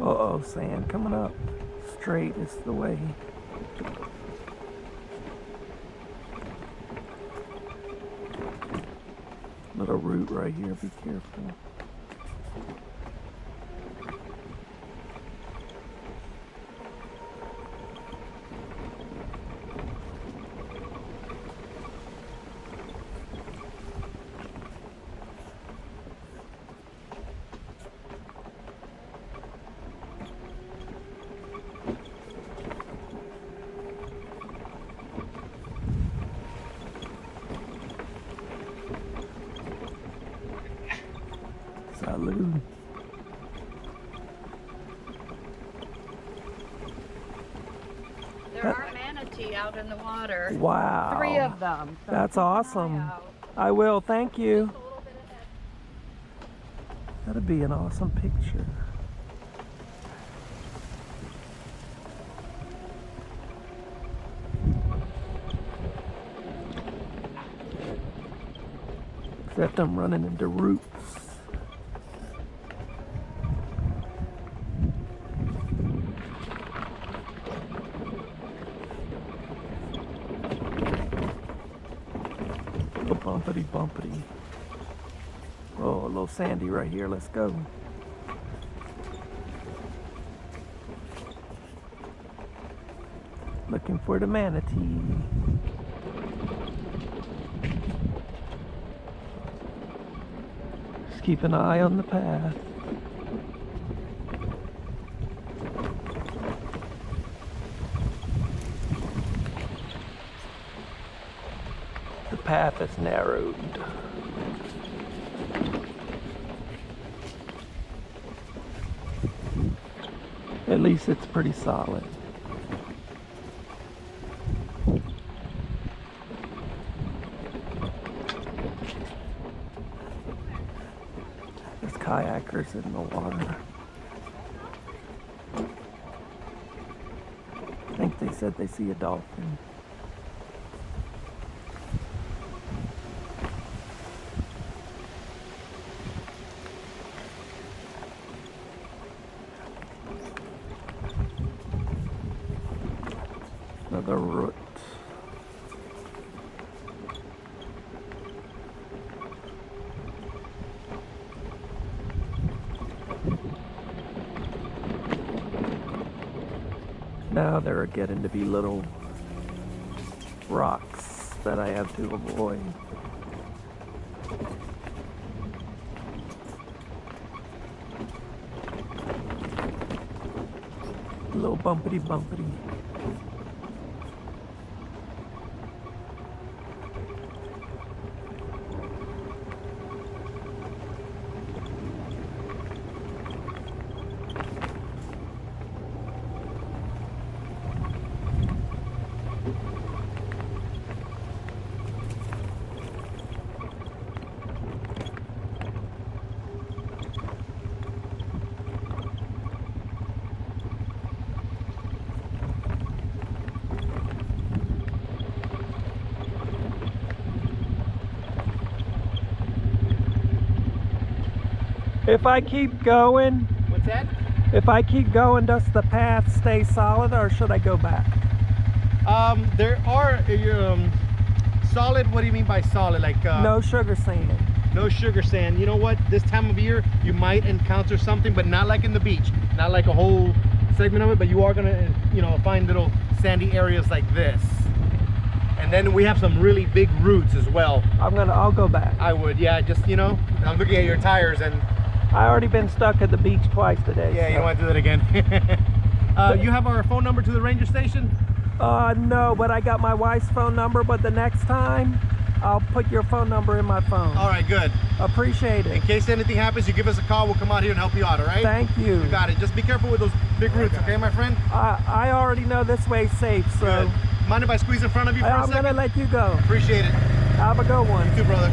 Uh-oh, sand coming up. Straight is the way. Little root right here, be careful. Salud. There are manatee out in the water. Wow. 3 of them. So That's keep an eye awesome. out. I will, thank you. Just a little bit ahead. That'd be an awesome picture. Except I'm running into roots. Oh, bumpity bumpity. Oh, a little sandy right here. Let's go. Looking for the manatee. Just keep an eye on the path. The path is narrowed. At least it's pretty solid. There's kayakers in the water. I think they said they see a dolphin. Another root. Now there are getting to be little rocks that I have to avoid. A little bumpity bumpity. If I keep going, What's that? if I keep going, does the path stay solid or should I go back? There are solid. What do you mean by solid? Like No sugar sand. no sugar sand. You know what? This time of year, you might encounter something, but not like in the beach. Not like a whole segment of it, but you are gonna, you know, find little sandy areas like this. And then we have some really big roots as well. I'll go back. I would, yeah. Just, you know, I'm looking at your tires, and I already been stuck at the beach twice today. yeah, you don't want to do that again. You have our phone number to the ranger station? No, but I got my wife's phone number, but the next time I'll put your phone number in my phone. All right, good. Appreciate In it. case anything happens, you give us a call. We'll come out here and help you out, all right? Thank you. You got it. Just be careful with those big roots, okay, my friend? I already know this way's safe, so Good. Mind if I squeeze in front of you for a I'm second? gonna let you go. Appreciate it. Have a good one. You too, brother.